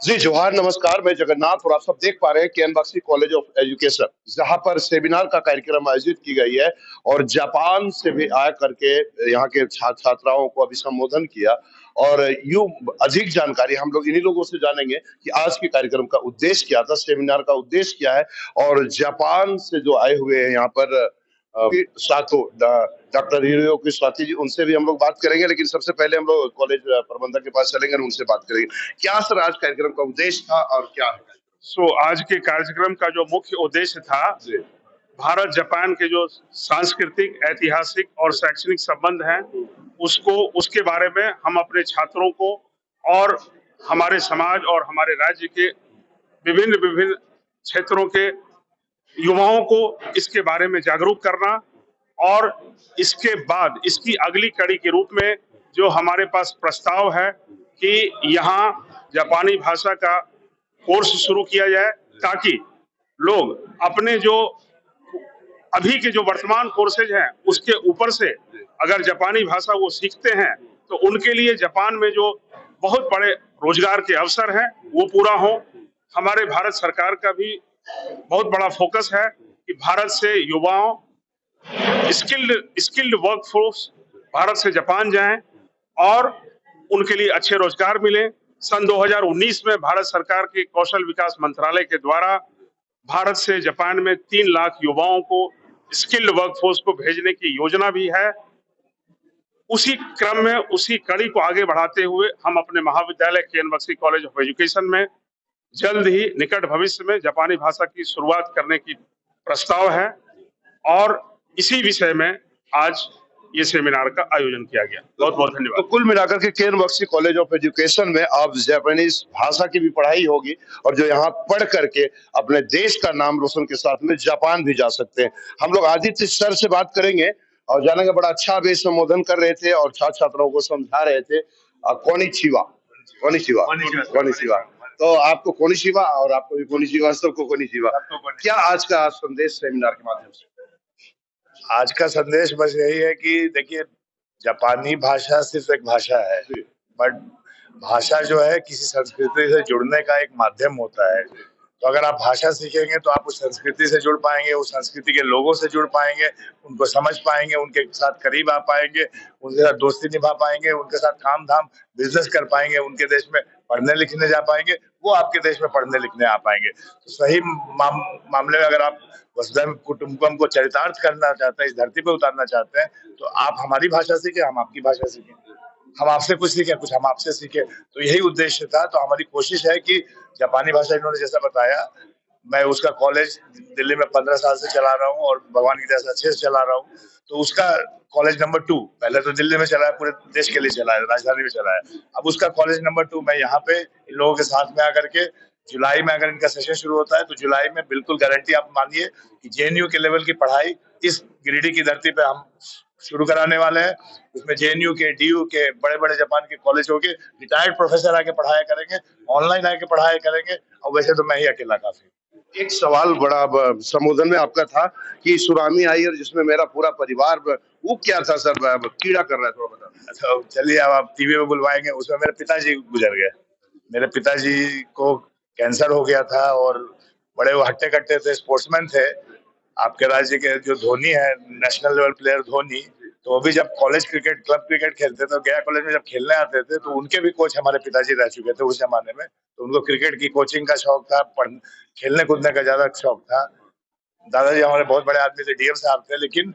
जी, जोहार नमस्कार, मैं जगन्नाथ और आप सब देख पा रहे हैं KN Bakshi college of education, जहाँ पर सेमिनार का कार्यक्रम आयोजित की गई है और जापान से भी आ करके यहाँ के छात्र-छात्राओं को अभी संबोधन किया और यूँ अधिक जानकारी हम लोग इन्हीं लोगों से जानेंगे कि आज के कार्यक्रम का उद्देश्य क्या था, सेमिनार का उद्देश्य क्या है और जापान से जो आए हुए हैं यहाँ पर सातो डॉक्टर हिरोयुकी स्वाति जी उनसे भी हम लोग बात करेंगे, लेकिन सबसे पहले हम लोग कॉलेज प्रबंधक के पास चलेंगे और उनसे बात करेंगे। क्या सर आज कार्यक्रम का उद्देश्य था और क्या है? आज के कार्यक्रम का जो मुख्य उद्देश्य था, भारत जापान के जो सांस्कृतिक, ऐतिहासिक और शैक्षणिक संबंध हैं, उसके बारे में हम अपने छात्रों को और हमारे समाज और हमारे राज्य के विभिन्न विभिन्न क्षेत्रों के युवाओं को इसके बारे में जागरूक करना और इसके बाद इसकी अगली कड़ी के रूप में जो हमारे पास प्रस्ताव है कि यहाँ जापानी भाषा का कोर्स शुरू किया जाए, ताकि लोग अपने जो अभी के जो वर्तमान कोर्सेज हैं उसके ऊपर से अगर जापानी भाषा वो सीखते हैं तो उनके लिए जापान में जो बहुत बड़े रोजगार के अवसर हैं वो पूरा हो। हमारे भारत सरकार का भी बहुत बड़ा फोकस है कि भारत से युवाओं स्किल्ड वर्कफोर्स भारत से जापान जाएं और उनके लिए अच्छे रोजगार मिले। सन 2019 में भारत सरकार के कौशल विकास मंत्रालय के द्वारा भारत से जापान में 3 लाख युवाओं को स्किल्ड वर्कफोर्स को भेजने की योजना भी है। उसी क्रम में उसी कड़ी को आगे बढ़ाते हुए हम अपने महाविद्यालय KN Bakshi college of education में जल्द ही निकट भविष्य में जापानी भाषा की शुरुआत करने की प्रस्ताव है और इसी विषय में आज ये सेमिनार का आयोजन किया गया। बहुत बहुत धन्यवाद। तो कुल मिलाकर के KN Bakshi college of education में अब जापानीज भाषा की भी पढ़ाई होगी और जो यहाँ पढ़ करके अपने देश का नाम रोशन के साथ में जापान भी जा सकते हैं। हम लोग आदित्य सर से बात करेंगे और जानेंगे, बड़ा अच्छा वे संबोधन कर रहे थे और छात्र छात्राओं को समझा रहे थे। कोनिचिवा कोनिचिवा कोनिचिवा तो आपको कोनिचिवा और आपको भी कोनिचिवा, सबको कोनिचिवा। क्या आज का संदेश सेमिनार के माध्यम से? आज का संदेश बस यही है कि देखिए, जापानी भाषा सिर्फ एक भाषा है, बट भाषा जो है किसी संस्कृति से जुड़ने का एक माध्यम होता है। तो अगर आप भाषा सीखेंगे तो आप उस संस्कृति से जुड़ पाएंगे, उस संस्कृति के लोगों से जुड़ पाएंगे, उनको समझ पाएंगे, उनके साथ करीब आ पाएंगे, उनके साथ दोस्ती निभा पाएंगे, उनके साथ काम धाम बिजनेस कर पाएंगे, उनके देश में पढ़ने लिखने जा पाएंगे, वो आपके देश में पढ़ने लिखने आ पाएंगे। तो सही मामले में अगर आप वसुधैव कुटुंबकम को चरितार्थ करना चाहते हैं, इस धरती पे उतारना चाहते हैं, तो आप हमारी भाषा सीखें, हम आपकी भाषा सीखें, हम आपसे कुछ सीखें, कुछ हम आपसे सीखें। तो यही उद्देश्य था। तो हमारी कोशिश है कि जापानी भाषा इन्होंने जैसा बताया, मैं उसका कॉलेज दिल्ली में 15 साल से चला रहा हूँ और भगवान की दया से अच्छे से चला रहा हूँ। तो उसका कॉलेज नंबर 2 पहले तो दिल्ली में चला है, पूरे देश के लिए चला है, राजधानी में चला है। अब उसका कॉलेज नंबर 2 मैं यहाँ पे इन लोगों के साथ में आकर के जुलाई में अगर इनका सेशन शुरू होता है तो जुलाई में बिल्कुल गारंटी आप मानिए कि जेएनयू के लेवल की पढ़ाई इस गिरिडीह की धरती पे हम शुरू कराने वाले हैं। उसमें जेएनयू के, डीयू के, बड़े बड़े जापान के कॉलेज होंगे, रिटायर्ड प्रोफेसर आके पढ़ाया करेंगे, ऑनलाइन आके पढ़ाया करेंगे। और वैसे तो मैं ही अकेला काफी। एक सवाल बड़ा संबोधन में आपका था कि सुनामी आई और जिसमें मेरा पूरा परिवार, वो क्या था सर? कीड़ा कर रहा है, थोड़ा बता। तो चलिए, अब आप टीवी में बुलवाएंगे। उसमें मेरे पिताजी गुजर गए। मेरे पिताजी को कैंसर हो गया था और बड़े वो हट्टे कट्टे थे, स्पोर्ट्समैन थे। आपके राज्य के जो धोनी है, नेशनल लेवल प्लेयर धोनी, तो वो भी जब कॉलेज क्रिकेट, क्लब क्रिकेट खेलते थे, तो गया कॉलेज में जब खेलने आते थे तो उनके भी कोच हमारे पिताजी रह चुके थे उस जमाने में। तो उनको क्रिकेट की कोचिंग का शौक था, खेलने कूदने का ज्यादा शौक था। दादाजी हमारे बहुत बड़े आदमी थे, डीएम साहब थे, लेकिन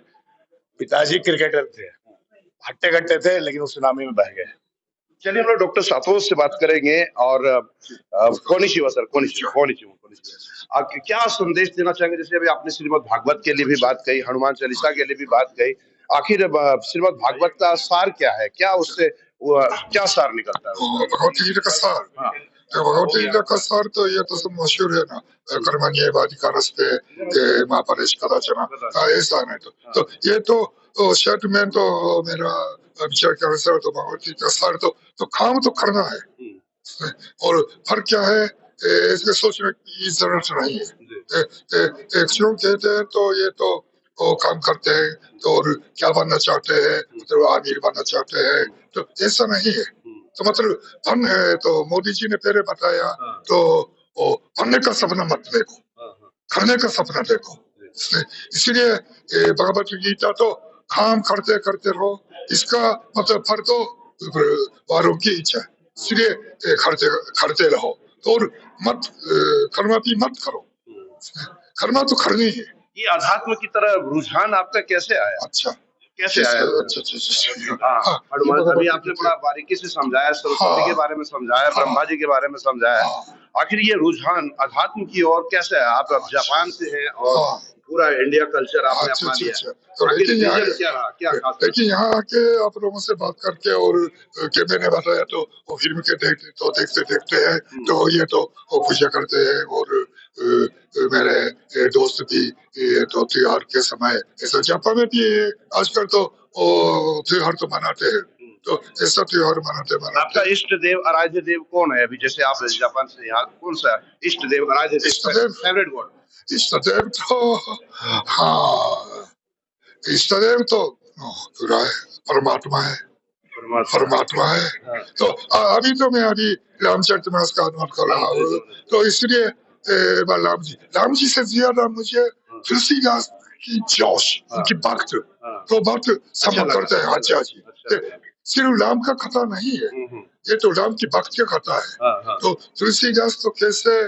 पिताजी क्रिकेटर थे, हट्टे कट्टे थे, लेकिन उस सुनामी में बह गए। चलिए हम लोग डॉक्टर सातोष से बात करेंगे और कोनिचिवा सर, कोनिचिवा क्या संदेश देना चाहेंगे? जैसे अभी आपने श्रीमद् भागवत के लिए भी बात कही, हनुमान चालीसा के लिए भी बात कही, आखिर श्रीमद् भागवत का सार क्या है? क्या उससे क्या सार निकलता है? भगवत गीता का सार, हाँ। तो भगवत गीता का सार तो ये तो सब मशहूर है ना, कर्मण्येवाधिकारस्ते मा फलेषु कदाचन, ऐसा नहीं तो ये तो शर्ट में तो मेरा विचार के अनुसार तो भगवत गीता का सार तो काम तो करना है, और फर्क क्या है इसमें सोचने की जरूरत नहीं है। क्यों कहते हैं तो ये तो वो काम करते हैं तो और क्या बनना चाहते हैं, तो आमिर बनना चाहते हैं, तो ऐसा नहीं है। तो मतलब फन है तो मोदी जी ने पहले बताया तो वो बनने का सपना मत देखो, करने का सपना देखो। इसलिए भगवत गीता तो काम करते करते रहो, इसका मतलब फल तो वारों की इच्छा है, इसलिए करते करते रहो तो और मत कर्मा भी मत करो, कर्मा तो करनी है। ये अध्यात्म की तरह रुझान आपका कैसे आया? अच्छा कैसे आया? हाँ, हनुमान अभी आपने बड़ा बारीकी से समझाया, सरस्वती के बारे में समझाया, ब्रह्मा जी के बारे में समझाया। आखिर ये रुझान अध्यात्म की ओर कैसे है? आप अब जापान से हैं और पूरा इंडिया कल्चर आपने अपना लिया। तो लेकिन यहाँ क्या रहा, क्या खास? लेकिन यहाँ आके आप लोगों से बात करके और के मैंने बताया तो वो फिल्म के देखते देखते हैं तो ये तो वो पूजा करते हैं और मेरे दोस्त भी तो त्योहार के समय ऐसा जापान में भी आजकल तो त्योहार तो मनाते हैं, तो ऐसा त्योहार मनाते आपका इष्ट देव आराध्य देव कौन है? अभी जैसे आप जापान से यहाँ कौन सा इष्ट देव आराध्य देव फेवरेट गॉड? इष्टदेव तो हाँ इष्टदेव तो पूरा है, परमात्मा है, परमात्मा है। तो अभी तो मैं अभी रामचरितमानस का अनुवाद कर रहा हूँ, तो इसलिए राम जी से ज्यादा मुझे तुलसीदास की जोश, उनकी भक्त तो भक्त समझ करते हैं। अच्छा जी, सिर्फ राम का कथा नहीं है, ये तो राम की भक्ति का कथा है। तो तुलसीदास तो कैसे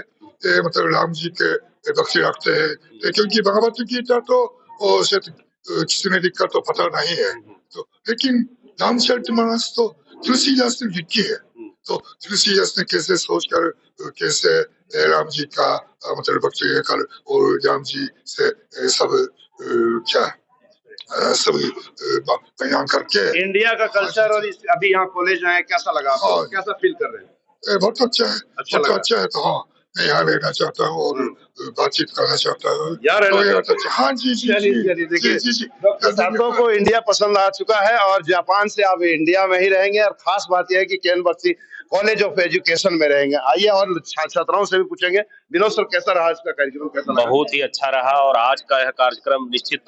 मतलब राम जी के भक्ति रखते हैं, क्योंकि भगवत गीता तो किसी ने लिखा तो पता नहीं है, तो लेकिन रामचरितमानस तो तुलसीदास ने लिखी है। तो तुलसीदास ने कैसे सोचकर कैसे राम जी का मतलब भक्ति कर और राम जी से सब क्या सब बयान करके इंडिया का कल्चर और अभी यहाँ कॉलेज आए, कैसा लगा आपको? कैसा फील कर रहे हैं? बहुत अच्छा है, बहुत अच्छा है। तो हाँ मैं यहाँ रहना चाहता हूँ और बातचीत करना चाहता हूँ। हाँ जी जी देखिए छात्रों को इंडिया पसंद आ चुका है और जापान से आप इंडिया में ही रहेंगे और खास बात यह है कि केन बख्शी कॉलेज ऑफ एजुकेशन में रहेंगे। आइए और छात्राओं से भी पूछेंगे। विनोद सर कैसा रहा इसका कार्यक्रम? कैसा लगा? बहुत ही अच्छा रहा और आज का यह कार्यक्रम निश्चित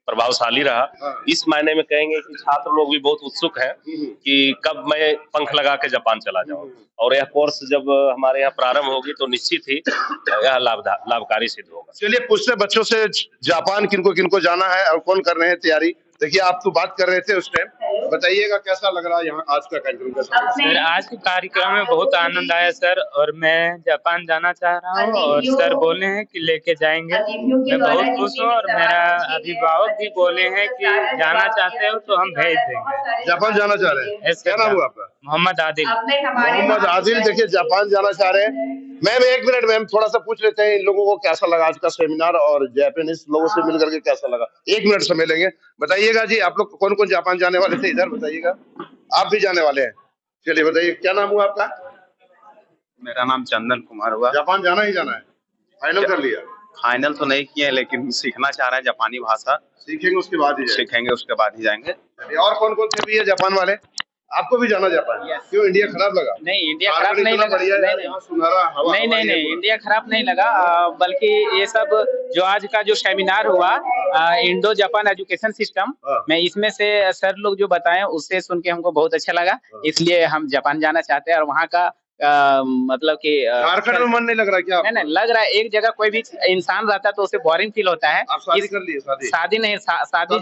प्रभावशाली रहा। इस मायने में कहेंगे कि छात्र लोग भी बहुत उत्सुक हैं कि कब मैं पंख लगा के जापान चला जाऊं, और यह कोर्स जब हमारे यहाँ प्रारंभ होगी तो निश्चित ही यह लाभकारी सिद्ध होगा। चलिए पूछते बच्चों से जापान किनको किनको जाना है और कौन कर रहे हैं तैयारी। देखिए आप तो बात कर रहे थे उस टाइम, बताइएगा कैसा लग रहा है यहाँ आज का कार्यक्रम? सर आज के कार्यक्रम में बहुत आनंद आया सर, और मैं जापान जाना चाह रहा हूँ और सर बोले हैं कि लेके जाएंगे। मैं बहुत खुश हूँ और मेरा अभिभावक भी बोले हैं कि जाना चाहते हो तो हम भेज देंगे। जापान जाना चाह रहे हैं? क्या नाम हुआ आपका? मोहम्मद आदिल। मोहम्मद आदिल देखिए जापान जाना चाह रहे हैं। मैम एक मिनट मैम थोड़ा सा पूछ लेते हैं इन लोगों को कैसा लगा आज का सेमिनार और जापानीज लोगों से मिलकर के कैसा लगा। 1 मिनट समय लेंगे, बताइएगा जी आप लोग कौन कौन जापान जाने वाले थे? इधर बताइएगा। आप भी जाने वाले हैं? चलिए बताइए क्या नाम हुआ आपका? मेरा नाम चंदन कुमार हुआ। जापान जाना ही जाना है? फाइनल कर लिया? फाइनल तो नहीं किए लेकिन सीखना चाह रहे हैं जापानी भाषा। सीखेंगे उसके बाद ही सीखेंगे उसके बाद ही जाएंगे। और कौन कौन से भी है जापान वाले? आपको भी जाना जापान? क्यों इंडिया खराब लगा? नहीं इंडिया खराब नहीं लगा। नहीं इंडिया खराब नहीं लगा, बल्कि ये सब जो आज का जो सेमिनार हुआ इंडो जापान एजुकेशन सिस्टम में, इसमें से सर लोग जो बताए उससे सुन के हमको बहुत अच्छा लगा, इसलिए हम जापान जाना चाहते हैं। और वहाँ का मतलब कि झारखंड में मन नहीं लग रहा क्या? नहीं लग रहा है। एक जगह कोई भी इंसान रहता है तो उसे बोरिंग फील होता है। आप शादी कर लिए? शादी नहीं, शादी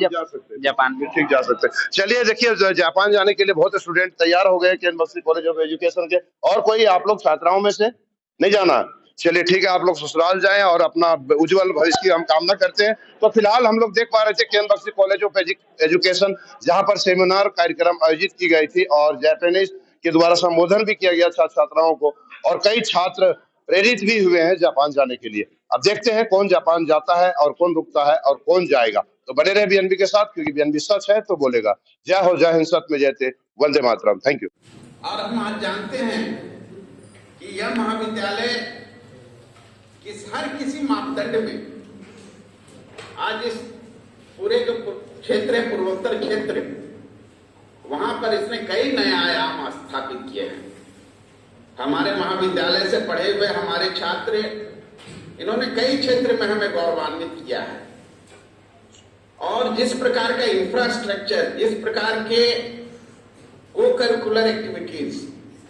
जापान में ठीक जा सकते हैं। चलिए देखिए जापान जाने के लिए बहुत स्टूडेंट तैयार हो गए केन बख्शी कॉलेज ऑफ एजुकेशन के। और कोई आप लोग छात्राओं में से नहीं जाना? चलिए ठीक है, आप लोग ससुराल जाएं और अपना उज्जवल भविष्य की हम कामना करते हैं। तो फिलहाल हम लोग देख पा रहे थे केन बख्शी कॉलेज ऑफ एजुकेशन, जहाँ पर सेमिनार कार्यक्रम आयोजित की गई थी और जापानीज के द्वारा संबोधन भी किया गया छात्राओं को, और कई छात्र प्रेरित भी हुए हैं जापान जाने के लिए। अब देखते हैं कौन जापान जाता है और कौन रुकता है और कौन जाएगा। तो बने रहे बीएनबी के साथ, क्योंकि बीएनबी सच है तो बोलेगा। जय हो, जय हिंद, सत्य में जयते, वंदे मातरम। Thank you. और हम आज जानते हैं कि यह महाविद्यालय हर किसी मापदंड में आज इस पूरे जो क्षेत्र है, पूर्वोत्तर क्षेत्र, वहां पर इसने कई नए आयाम स्थापित किए हैं। हमारे महाविद्यालय से पढ़े हुए हमारे छात्र इन्होंने कई क्षेत्र में हमें गौरवान्वित किया है। और जिस प्रकार का इंफ्रास्ट्रक्चर, जिस प्रकार के को करिकुलर एक्टिविटीज,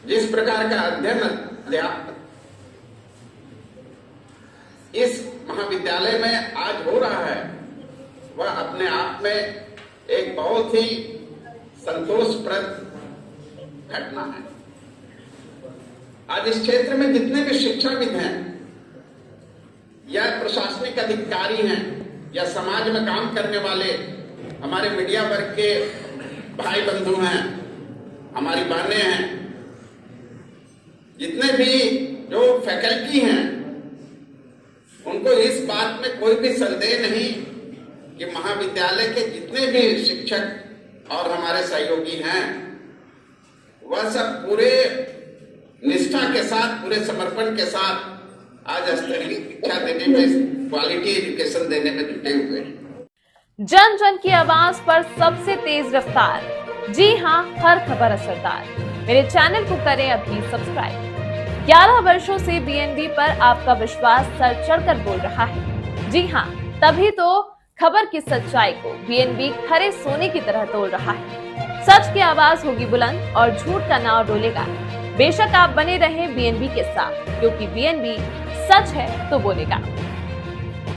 जिस प्रकार का अध्ययन अध्यापन इस महाविद्यालय में आज हो रहा है, वह अपने आप में एक बहुत ही संतोषप्रद घटना है। आज इस क्षेत्र में जितने भी शिक्षाविद हैं या प्रशासनिक अधिकारी हैं या समाज में काम करने वाले हमारे मीडिया वर्ग के भाई बंधु हैं, हमारी बहनें हैं, जितने भी जो फैकल्टी हैं, उनको इस बात में कोई भी संदेह नहीं कि महाविद्यालय के जितने भी शिक्षक और हमारे सहयोगी हैं, वह सब पूरे निष्ठा के साथ, पूरे समर्पण के साथ आज स्तरीय शिक्षा देने में, क्वालिटी एजुकेशन देने में जुटे हुए हैं। जन जन की आवाज पर सबसे तेज रफ्तार। जी हां, हर खबर असरदार। मेरे चैनल को करें अभी सब्सक्राइब। 11 वर्षों से बीएनबी पर आपका विश्वास सर चढ़कर बोल रहा है। जी हां, तभी तो खबर की सच्चाई को बीएनबी खरे सोने की तरह तोल रहा है। सच की आवाज होगी बुलंद और झूठ का नाव डोलेगा। बेशक आप बने रहें बीएनबी के साथ, क्योंकि बीएनबी सच है तो बोलेगा।